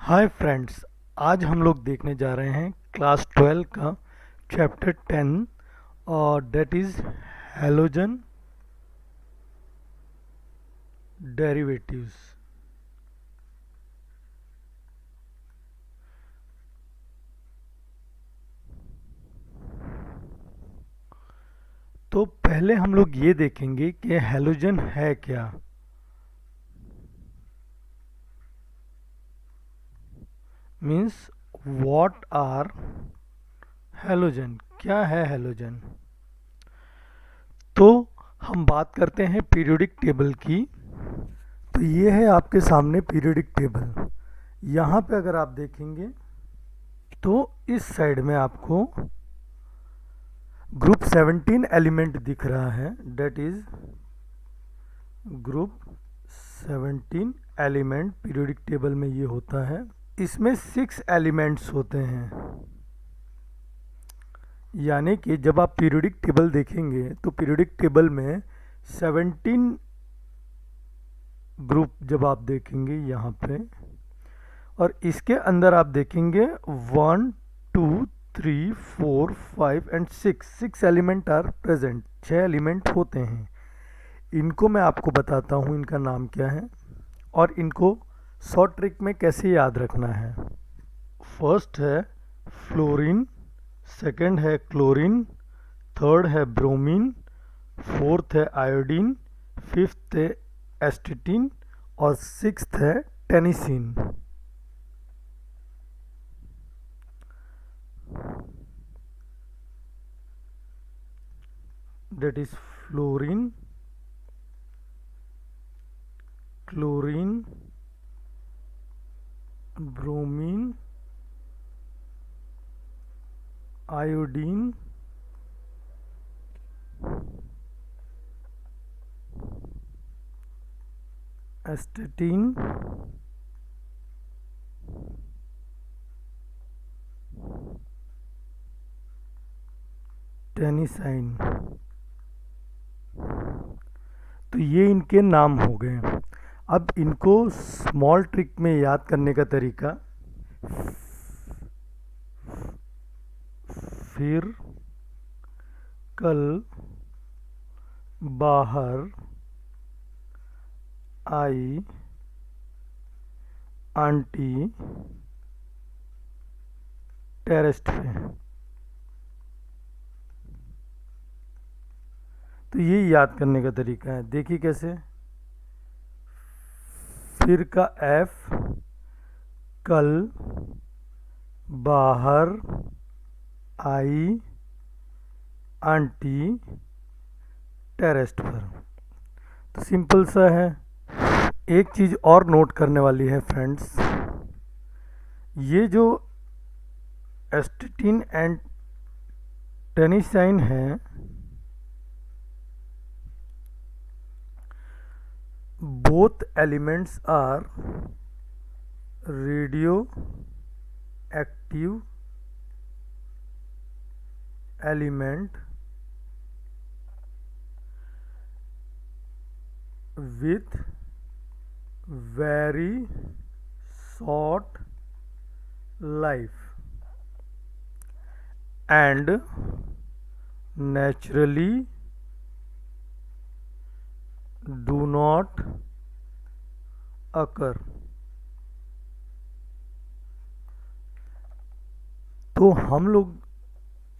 Hi friends, आज हम लोग देखने जा रहे हैं क्लास 12 का चैप्टर 10 और डेट इज़ हैलोजन डेरिवेटिव्स। तो पहले हम लोग ये देखेंगे कि हैलोजन है क्या। मीन्स व्हाट आर हैलोजन, क्या है हैलोजन। तो हम बात करते हैं पीरियोडिक टेबल की। तो ये है आपके सामने पीरियोडिक टेबल। यहाँ पे अगर आप देखेंगे तो इस साइड में आपको ग्रुप 17 एलिमेंट दिख रहा है, that is group 17 element periodic table में ये होता है। इसमें 6 एलिमेंट्स होते हैं, यानी कि जब आप पीरियोडिक टेबल देखेंगे तो पीरियोडिक टेबल में 17 ग्रुप जब आप देखेंगे यहाँ पे, और इसके अंदर आप देखेंगे 1 2 3 4 5 and 6 element are present. 6 element होते हैं। इनको मैं आपको बताता हूँ इनका नाम क्या है और इनको शॉर्ट ट्रिक में कैसे याद रखना है। फर्स्ट है फ्लोरीन, सेकंड है क्लोरीन, थर्ड है ब्रोमीन, फोर्थ है आयोडीन, फिफ्थ है एस्टेटिन और सिक्स्थ है टेनिसिन। That is fluorine, chlorine, bromine, iodine, एस्टेटिन, टेनिसाइन। तो ये इनके नाम हो गए। अब इनको स्मॉल ट्रिक में याद करने का तरीका, फिर कल बाहर आई आंटी टेरेस पे। तो ये याद करने का तरीका है। देखिए कैसे, फिर का एफ, कल बाहर आई आंटी टेरेस पर। तो सिंपल सा है। एक चीज़ और नोट करने वाली है फ्रेंड्स, ये जो एस्टेटिन एंड टेनिसाइन है, both elements are radioactive element with very short life and naturally do not occur। तो हम लोग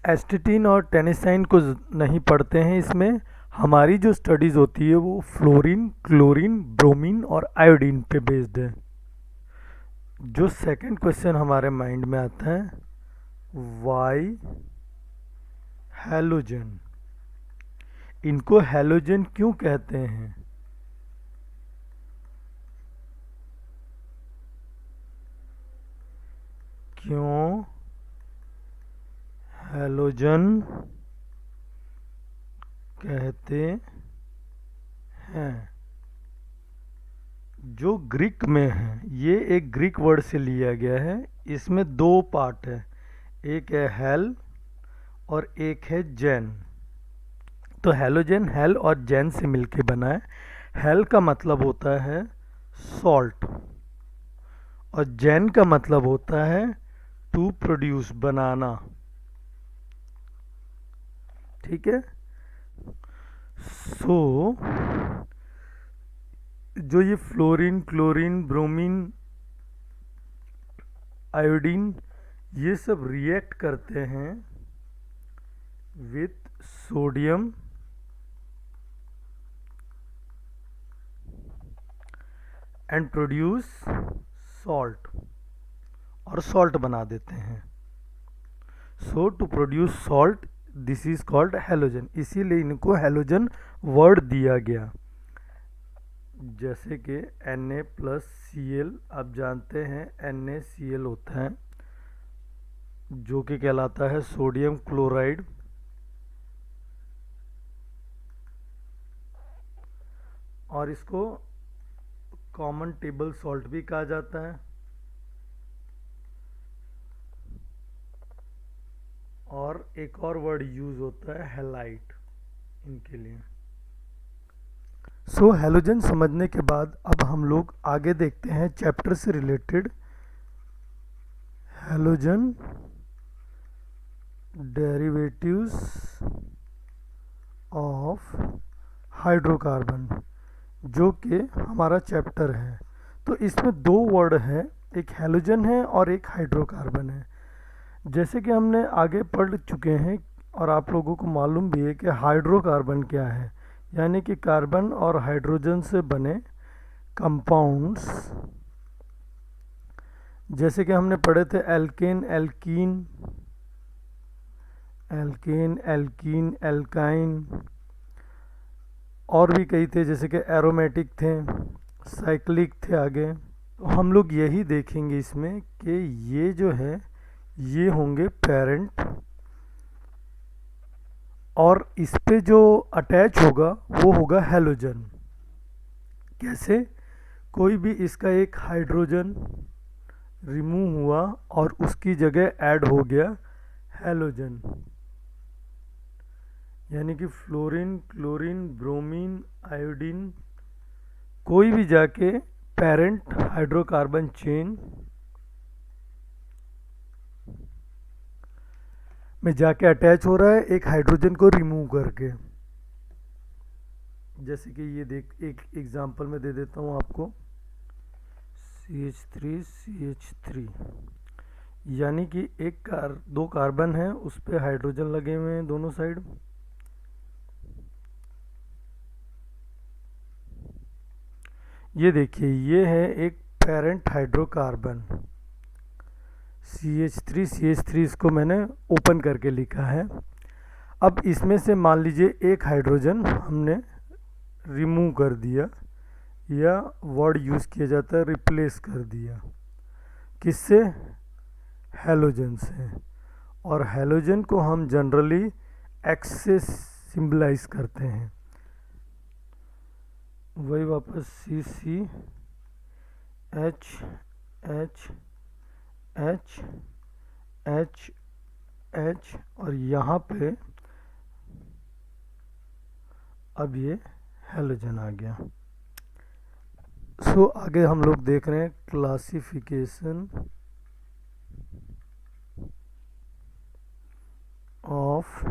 एस्टेटिन और टेनिसाइन को नहीं पढ़ते हैं। इसमें हमारी जो स्टडीज़ होती है वो फ्लोरीन, क्लोरीन, ब्रोमीन और आयोडीन पे बेस्ड है। जो सेकंड क्वेश्चन हमारे माइंड में आता है, वाई हैलोजन, इनको हैलोजन क्यों कहते हैं। क्यों हैलोजन कहते हैं। जो ग्रीक में है, ये एक ग्रीक वर्ड से लिया गया है। इसमें दो पार्ट है, एक है हेल और एक है जेन। तो हैलोजन हेल और जेन से मिलके बना है। हेल का मतलब होता है सॉल्ट और जैन का मतलब होता है टू प्रोड्यूस, बनाना। ठीक है। सो जो ये फ्लोरीन, क्लोरीन, ब्रोमीन, आयोडीन, ये सब रिएक्ट करते हैं with sodium and produce salt, और सॉल्ट बना देते हैं। So to produce salt this is called halogen, इसीलिए इनको हैलोजन वर्ड दिया गया। जैसे कि Na+Cl, आप जानते हैं NaCl होता है जो कि कहलाता है सोडियम क्लोराइड, और इसको कॉमन टेबल सॉल्ट भी कहा जाता है। और एक और वर्ड यूज होता है हैलाइट इनके लिए। सो हैलोजन समझने के बाद अब हम लोग आगे देखते हैं चैप्टर से related halogen derivatives of hydrocarbon, जो कि हमारा चैप्टर है। तो इसमें दो वर्ड हैं, एक हैलोजन है और एक हाइड्रोकार्बन है। जैसे कि हमने आगे पढ़ चुके हैं और आप लोगों को मालूम भी है कि हाइड्रोकार्बन क्या है, यानी कि कार्बन और हाइड्रोजन से बने कंपाउंड्स। जैसे कि हमने पढ़े थे alkane, alkene, alkane, alkene, alkyne, और भी कई थे जैसे कि एरोमेटिक थे, साइक्लिक थे आगे। तो हम लोग यही देखेंगे इसमें कि ये जो है ये होंगे पेरेंट, और इस पे जो अटैच होगा वो होगा हैलोजन। कैसे? कोई भी इसका एक हाइड्रोजन रिमूव हुआ और उसकी जगह ऐड हो गया हैलोजन, यानी कि फ्लोरीन, क्लोरीन, ब्रोमीन, आयोडीन, कोई भी जाके पेरेंट हाइड्रोकार्बन चेन में जाके अटैच हो रहा है एक हाइड्रोजन को रिमूव करके। जैसे कि ये देख, एक एग्जांपल में दे देता हूँ आपको, CH3 CH3, यानी कि दो कार्बन है, उस पे हाइड्रोजन लगे हुए हैं दोनों साइड। ये देखिए, ये है एक पेरेंट हाइड्रोकार्बन CH3 इसको मैंने ओपन करके लिखा है। अब इसमें से मान लीजिए एक हाइड्रोजन हमने रिमूव कर दिया, या वर्ड यूज़ किया जाता है रिप्लेस कर दिया, किससे? हैलोजन से। और हैलोजन को हम जनरली X से सिंबलाइज करते हैं, वही वापस CC H H H H H, और यहाँ पे अब ये हैलोजन आ गया। सो आगे हम लोग देख रहे हैं क्लासिफिकेशन ऑफ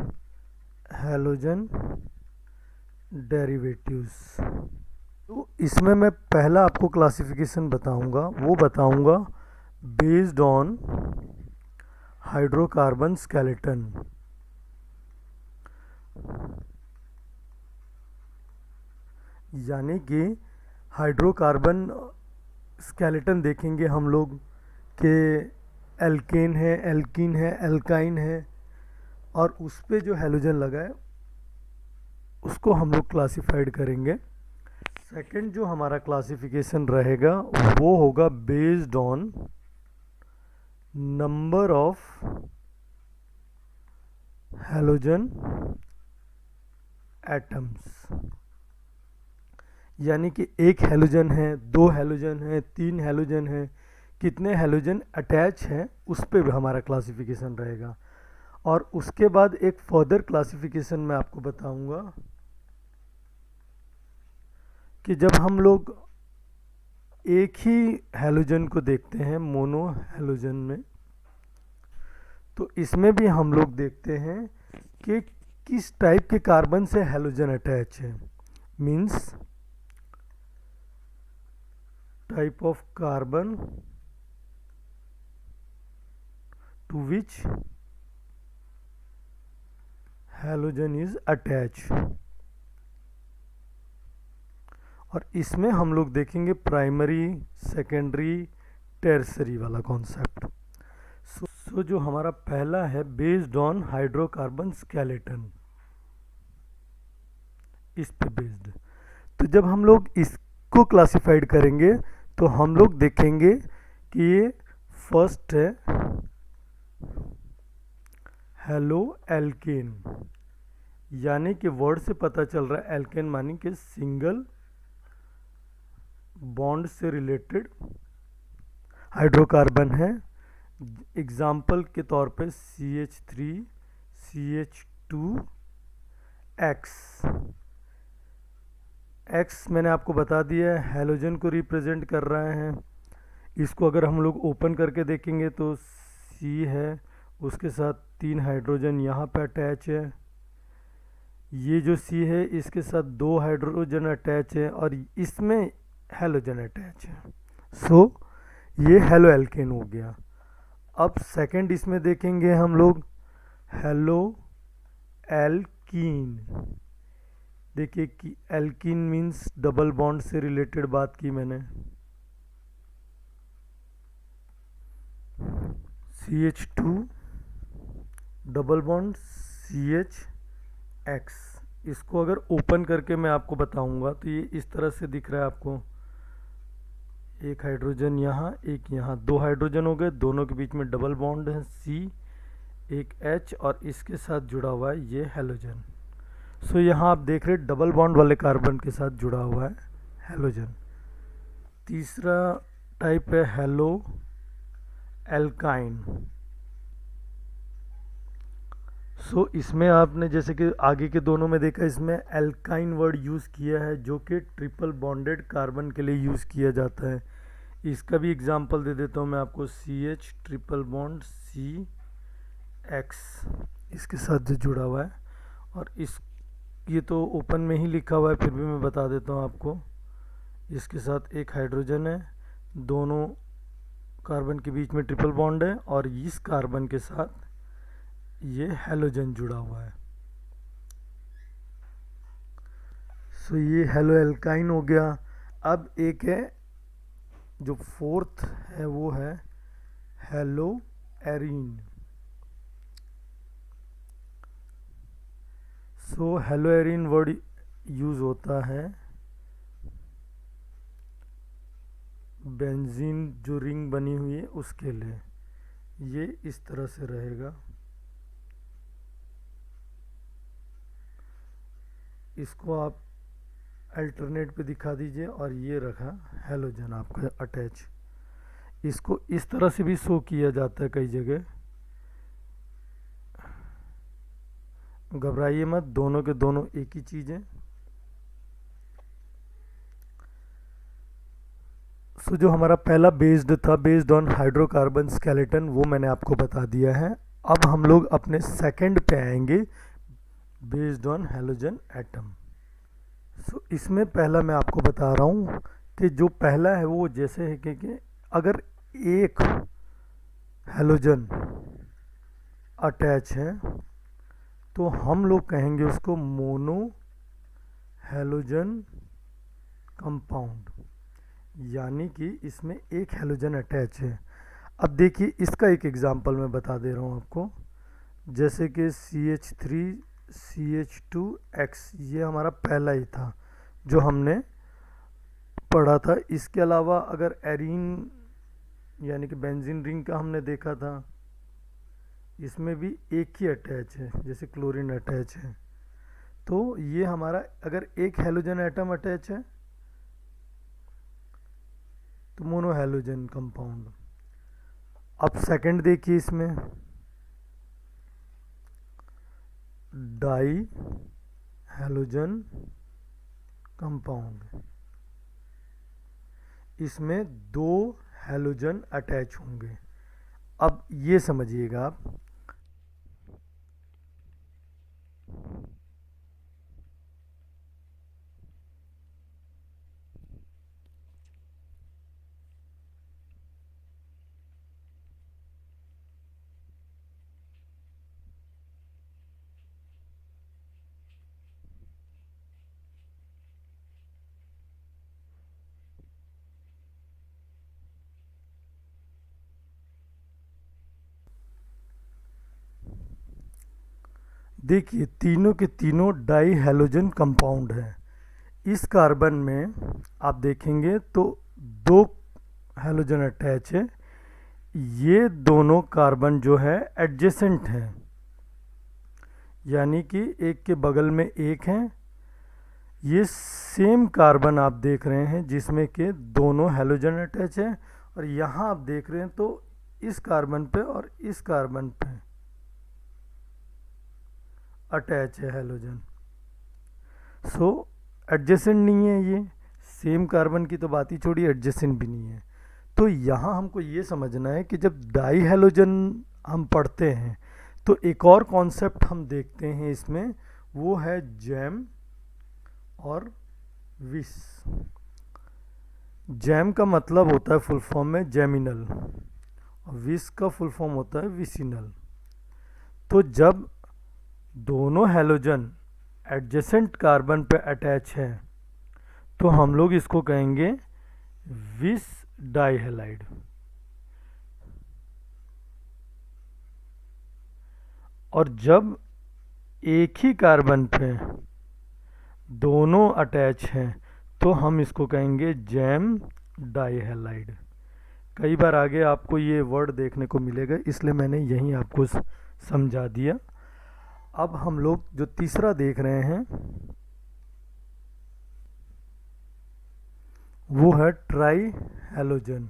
हैलोजन डेरिवेटिव्स। तो इसमें मैं पहला आपको क्लासिफिकेशन बताऊंगा, वो बताऊंगा बेस्ड ऑन हाइड्रोकार्बन स्केलेटन। यानी कि हाइड्रोकार्बन स्केलेटन देखेंगे हम लोग कि एल्केन है, एल्कीन है, एल्काइन है, और उस पे जो हैलोजन लगा है उसको हम लोग क्लासिफाइड करेंगे। सेकंड जो हमारा क्लासिफिकेशन रहेगा वो होगा based on number of halogen atoms, यानी कि एक हैलोजन है, दो हैलोजन है, तीन हैलोजन है, कितने हैलोजन अटैच हैं उस पे भी हमारा क्लासिफिकेशन रहेगा। और उसके बाद एक फर्दर क्लासिफिकेशन मैं आपको बताऊंगा कि जब हम लोग एक ही हैलोजन को देखते हैं मोनो हैलोजन में, तो इसमें भी हम लोग देखते हैं कि किस टाइप के कार्बन से हैलोजन अटैच है, means type of carbon to which halogen is attach. और इसमें हम लोग देखेंगे प्राइमरी, सेकेंडरी, टेरसरी वाला कॉन्सेप्ट। सो जो हमारा पहला है बेस्ड ऑन हाइड्रोकार्बन स्केलेटन, इस पे बेस्ड। तो जब हम लोग इसको क्लासिफाइड करेंगे तो हम लोग देखेंगे कि ये फर्स्ट है हेलो एल्केन, यानी कि वर्ड से पता चल रहा है एल्केन मानी कि सिंगल बॉन्ड से रिलेटेड हाइड्रोकार्बन है। एग्जाम्पल के तौर पे CH3, CH2, X। X मैंने आपको बता दिया है हैलोजन को रिप्रेजेंट कर रहे हैं। इसको अगर हम लोग ओपन करके देखेंगे तो C है, उसके साथ 3 हाइड्रोजन यहाँ पे अटैच है। ये जो C है इसके साथ 2 हाइड्रोजन अटैच है और इसमें हैलोजन अटैच है। सो ये हेलो एल्केन हो गया। अब सेकंड इसमें देखेंगे हम लोग हेलो एल्कीन। देखिए कि एल्कीन मीन्स डबल बॉन्ड से रिलेटेड बात की मैंने। CH2 डबल बॉन्ड CH, इसको अगर ओपन करके मैं आपको बताऊंगा तो ये इस तरह से दिख रहा है आपको। एक हाइड्रोजन यहाँ, एक यहाँ, 2 हाइड्रोजन हो गए, दोनों के बीच में डबल बॉन्ड है C, एक H और इसके साथ जुड़ा हुआ है ये हैलोजन। सो यहाँ आप देख रहे डबल बॉन्ड वाले कार्बन के साथ जुड़ा हुआ है हैलोजन। तीसरा टाइप है हेलो एल्काइन। सो इसमें आपने जैसे कि आगे के दोनों में देखा, इसमें एल्काइन वर्ड यूज़ किया है जो कि ट्रिपल बॉन्डेड कार्बन के लिए यूज़ किया जाता है। इसका भी एग्जांपल दे देता हूँ मैं आपको। CH ट्रिपल बॉन्ड CX इसके साथ जो जुड़ा हुआ है, और इस ये तो ओपन में ही लिखा हुआ है, फिर भी मैं बता देता हूँ आपको। इसके साथ एक हाइड्रोजन है, दोनों कार्बन के बीच में ट्रिपल बॉन्ड है और इस कार्बन के साथ ये हैलोजन जुड़ा हुआ है। सो ये हेलो एल्काइन हो गया। अब एक है जो फोर्थ है वो है hello arene. So hello arene word use होता है बेंजीन जो रिंग बनी हुई है उसके लिए। ये इस तरह से रहेगा। इसको आप अल्टरनेट पे दिखा दीजिए और ये रखा हैलोजन आपका अटैच। इसको इस तरह से भी शो किया जाता है कई जगह। घबराइए मत, दोनों के दोनों एक ही चीज़ है। सो जो हमारा पहला बेस्ड था बेस्ड ऑन हाइड्रोकार्बन स्केलेटन, वो मैंने आपको बता दिया है। अब हम लोग अपने सेकंड पे आएंगे बेस्ड ऑन हैलोजन एटम। सो इसमें पहला मैं आपको बता रहा हूँ कि जो पहला है वो जैसे है कि अगर एक हैलोजन अटैच है तो हम लोग कहेंगे उसको मोनो हैलोजन कंपाउंड, यानी कि इसमें एक हैलोजन अटैच है। अब देखिए इसका एक एग्जांपल मैं बता दे रहा हूँ आपको। जैसे कि CH3 CH2X, ये हमारा पहला ही था जो हमने पढ़ा था। इसके अलावा अगर एरीन यानी कि बेंजीन रिंग का हमने देखा था, इसमें भी एक ही अटैच है जैसे क्लोरीन अटैच है। तो ये हमारा अगर एक हैलोजन एटम अटैच है तो मोनो हैलोजन कंपाउंड। अब सेकंड देखिए, इसमें डाई हैलोजन कंपाउंड। इसमें 2 हैलोजन अटैच होंगे। अब ये समझिएगा आप, देखिए तीनों के तीनों डाई हैलोजन कंपाउंड हैं। इस कार्बन में आप देखेंगे तो 2 हैलोजन अटैच है। ये दोनों कार्बन जो है एडजेसेंट हैं, यानी कि एक के बगल में एक है। ये सेम कार्बन आप देख रहे हैं जिसमें के दोनों हैलोजन अटैच है, और यहाँ आप देख रहे हैं तो इस कार्बन पे और इस कार्बन पे अटैच है हैलोजन। सो एडजेसेंट नहीं है, ये सेम कार्बन की तो बात ही छोड़िए, एडजेसेंट भी नहीं है। तो यहाँ हमको ये समझना है कि जब डाई हैलोजन हम पढ़ते हैं तो एक और कॉन्सेप्ट हम देखते हैं इसमें, वो है जैम और विस। जैम का मतलब होता है फुल फॉर्म में जैमिनल, और विस का फुल फॉर्म होता है विसिनल। तो जब दोनों हैलोजन एडजेसेंट कार्बन पे अटैच है तो हम लोग इसको कहेंगे विस डाइहैलाइड। और जब एक ही कार्बन पे दोनों अटैच हैं तो हम इसको कहेंगे जैम डाइहैलाइड। कई बार आगे आपको ये वर्ड देखने को मिलेगा, इसलिए मैंने यहीं आपको समझा दिया। अब हम लोग जो तीसरा देख रहे हैं वो है ट्राई हैलोजन।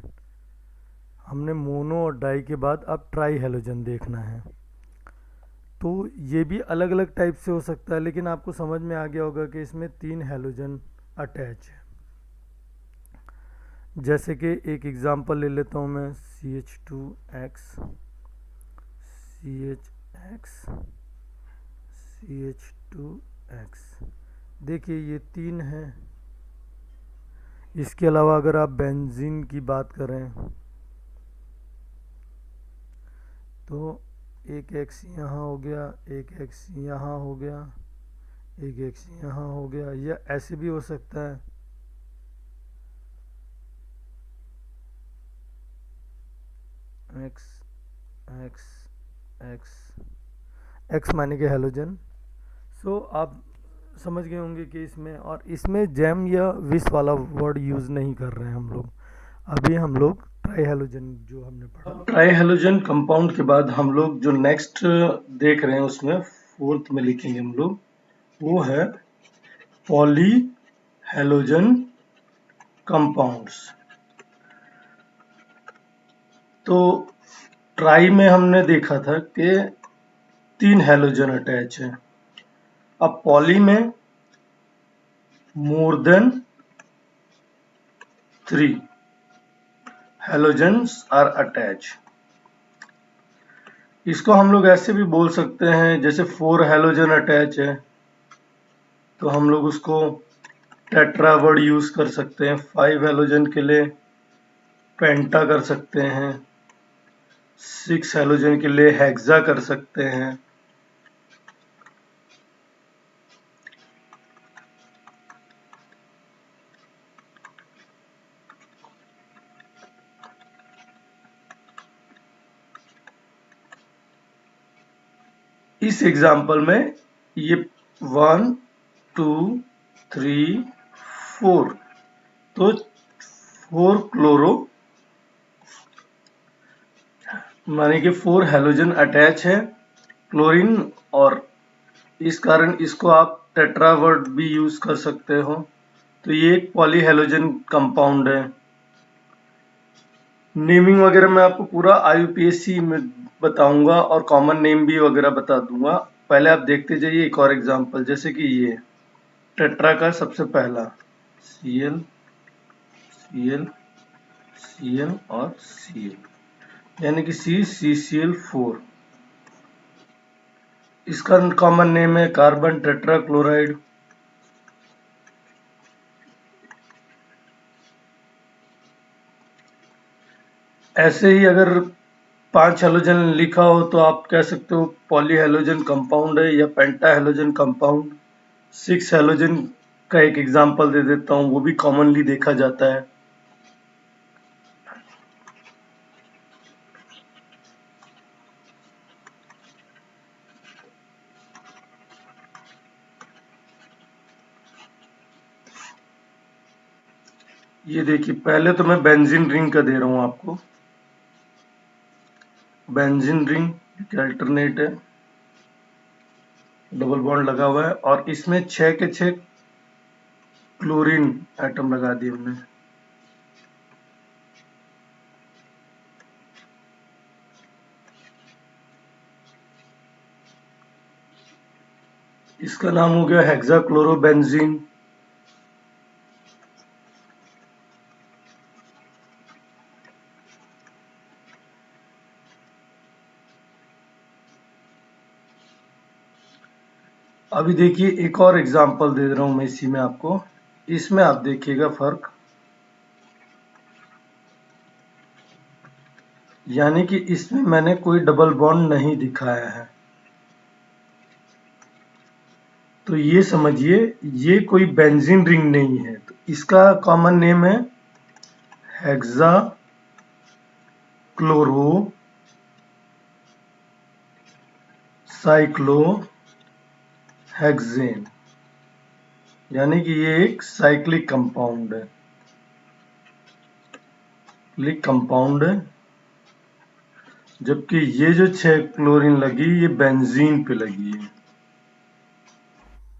हमने मोनो और डाई के बाद अब ट्राई हैलोजन देखना है। तो ये भी अलग अलग टाइप से हो सकता है, लेकिन आपको समझ में आ गया होगा कि इसमें 3 हैलोजन अटैच है। जैसे कि एक एग्जांपल ले लेता हूँ मैं, CH2X, CHX, CH2X। देखिए ये 3 हैं। इसके अलावा अगर आप बेंजीन की बात करें तो एक X यहाँ हो गया, एक X यहाँ हो गया, एक X यहाँ हो गया, या ऐसे भी हो सकता है। X X X X माने के हैलोजन। सो आप समझ गए होंगे कि इसमें, और इसमें जैम या विस वाला वर्ड यूज़ नहीं कर रहे हैं हम लोग। अभी हम लोग ट्राई हैलोजन जो हमने पढ़ा, ट्राई हैलोजन कंपाउंड के बाद हम लोग जो नेक्स्ट देख रहे हैं उसमें 4th में लिखेंगे हम लोग, वो है पॉली हैलोजन कंपाउंड्स। तो ट्राई में हमने देखा था कि 3 हैलोजन अटैच है। अब पॉली में more than 3 halogens are attach. इसको हम लोग ऐसे भी बोल सकते हैं, जैसे 4 हैलोजन अटैच है तो हम लोग उसको टेट्रा वर्ड यूज कर सकते हैं। 5 हैलोजन के लिए पेंटा कर सकते हैं, 6 हैलोजन के लिए हेक्सा कर सकते हैं। इस एग्जाम्पल में ये 1 2 3 4, तो 4 क्लोरो माने कि 4 हैलोजन अटैच है क्लोरीन, और इस कारण इसको आप टेट्रा वर्ड भी यूज कर सकते हो। तो ये एक पॉली हैलोजन कंपाउंड है। नेमिंग वगैरह मैं आपको पूरा IUPAC में बताऊंगा और कॉमन नेम भी वगैरह बता दूंगा। पहले आप देखते जाइए एक और एग्जांपल, जैसे कि ये टेट्रा का सबसे पहला Cl Cl Cl और Cl, यानी कि CCl4। इसका कॉमन नेम है कार्बन टेट्राक्लोराइड। ऐसे ही अगर 5 हेलोजन लिखा हो तो आप कह सकते हो पॉली हेलोजन कंपाउंड है या पेंटा हेलोजन कंपाउंड। 6 हेलोजन का एक एग्जांपल दे देता हूं, वो भी कॉमनली देखा जाता है। ये देखिए, पहले तो मैं बेंजीन रिंग का दे रहा हूं आपको। बेंजीन रिंग अल्टरनेट है, डबल बॉन्ड लगा हुआ है और इसमें 6 के 6 क्लोरीन एटम लगा दिए हमने। इसका नाम हो गया हेक्साक्लोरोबेंजीन। अभी देखिए एक और एग्जांपल दे रहा हूं मैं इसी में आपको। इसमें आप देखिएगा फर्क, यानी कि इसमें मैंने कोई डबल बॉन्ड नहीं दिखाया है। तो ये समझिए ये कोई बेंजीन रिंग नहीं है, तो इसका कॉमन नेम है हेक्सा क्लोरो साइक्लो हेक्सेन, यानी कि ये एक साइक्लिक कंपाउंड है। साइक्लिक कंपाउंड है, जबकि ये जो 6 क्लोरीन लगी ये बेंजीन पे लगी है।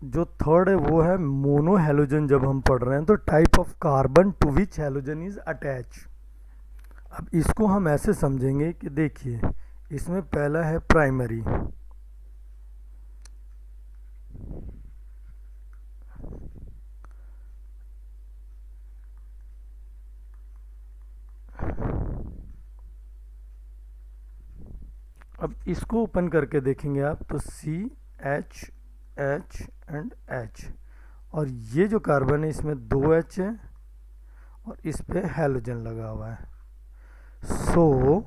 जो थर्ड है वो है मोनो हेलोजन। जब हम पढ़ रहे हैं तो type of carbon to which halogen is attach. अब इसको हम ऐसे समझेंगे कि देखिए इसमें पहला है प्राइमरी, अब इसको ओपन करके देखेंगे आप तो CH H एंड H, और ये जो कार्बन है इसमें 2 H है और इस पे हेलोजन लगा हुआ है। सो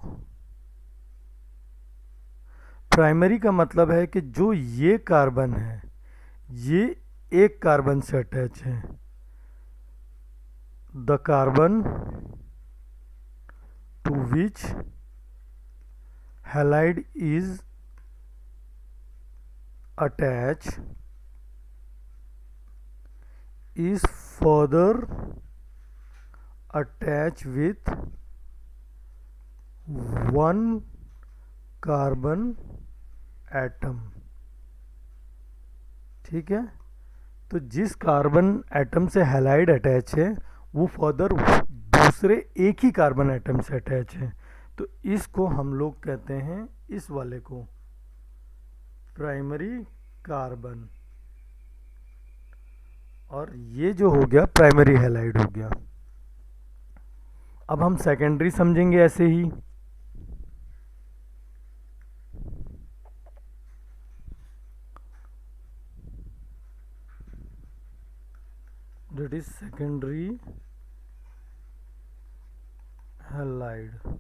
प्राइमरी का मतलब है कि जो ये कार्बन है ये एक कार्बन से अटैच है। The carbon to which halide is attached is further attached with one carbon atom। ठीक है, तो जिस कार्बन एटम से हैलाइड अटैच है वो फर्दर दूसरे एक ही कार्बन एटम से अटैच है, तो इसको हम लोग कहते हैं, इस वाले को प्राइमरी कार्बन, और ये जो हो गया प्राइमरी हैलाइड हो गया। अब हम सेकेंडरी समझेंगे ऐसे ही। that is secondary halide।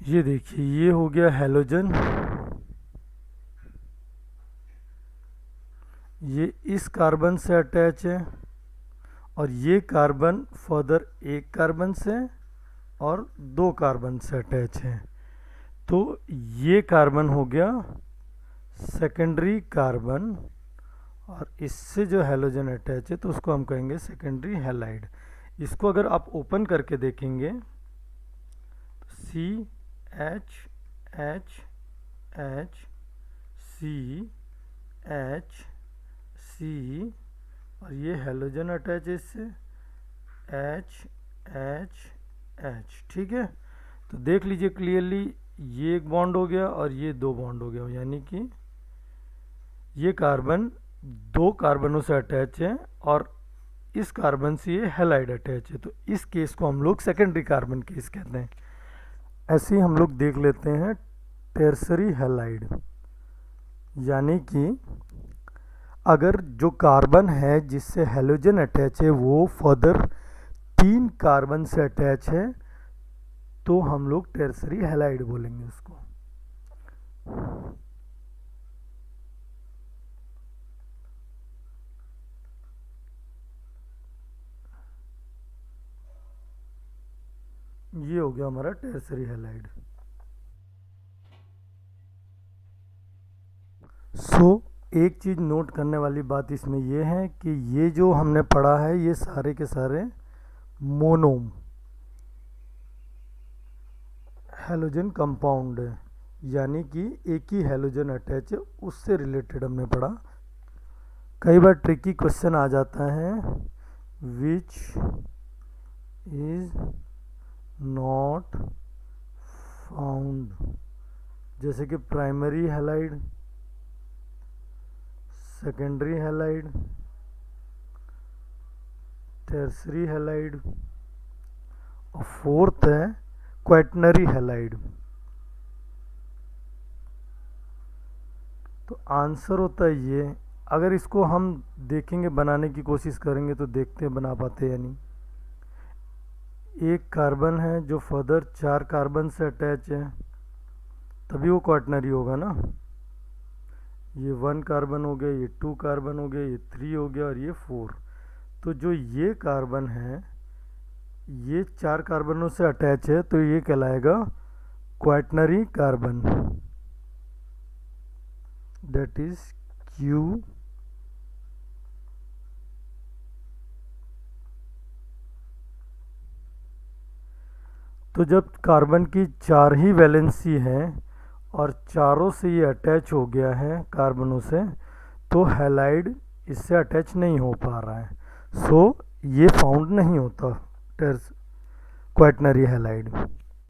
ये देखिए ये हो गया हेलोजन, ये इस कार्बन से अटैच है और ये कार्बन फर्दर एक कार्बन से और 2 कार्बन से अटैच है, तो ये कार्बन हो गया सेकेंडरी कार्बन, और इससे जो हेलोजन अटैच है तो उसको हम कहेंगे सेकेंडरी हैलाइड। इसको अगर आप ओपन करके देखेंगे तो CH H H C H C, और ये हेलोजन अटैच है इससे H एच एच, ठीक है। तो देख लीजिए क्लियरली, ये एक बॉन्ड हो गया और ये दो बॉन्ड हो गया, यानी कि ये कार्बन दो कार्बनों से अटैच है और इस कार्बन से ये हैलाइड अटैच है, तो इस केस को हम लोग सेकेंडरी कार्बन केस कहते हैं। ऐसे ही हम लोग देख लेते हैं टेरसरी हैलाइड, यानी कि अगर जो कार्बन है जिससे हैलोजन अटैच है वो फर्दर 3 कार्बन से अटैच है, तो हम लोग टेरसरी हैलाइड बोलेंगे उसको। ये हो गया हमारा टेरसरी हैलाइड। एक चीज़ नोट करने वाली बात इसमें ये है कि ये जो हमने पढ़ा है ये सारे के सारे मोनोम हैलोजन कंपाउंड है, यानी कि एक ही हैलोजन अटैच है, उससे रिलेटेड हमने पढ़ा। कई बार ट्रिकी क्वेश्चन आ जाता है, विच इज नॉट फाउंड, जैसे कि primary halide, secondary halide, tertiary halide और फोर्थ है क्वैटनरी हैलाइड। तो आंसर होता है ये। अगर इसको हम देखेंगे, बनाने की कोशिश करेंगे तो देखते हैं बना पाते या नहीं। एक कार्बन है जो फर्दर 4 कार्बन से अटैच है, तभी वो क्वैटनरी होगा ना। ये 1 कार्बन हो गया, ये 2 कार्बन हो गया, ये 3 हो गया और ये 4। तो जो ये कार्बन है ये 4 कार्बनों से अटैच है, तो ये कहलाएगा क्वैटनरी कार्बन, दैट इज क्यू। तो जब कार्बन की 4 ही वैलेंसी है और चारों से ये अटैच हो गया है कार्बनों से, तो हैलाइड इससे अटैच नहीं हो पा रहा है, सो ये फाउंड नहीं होता क्वैटनरी हैलाइड।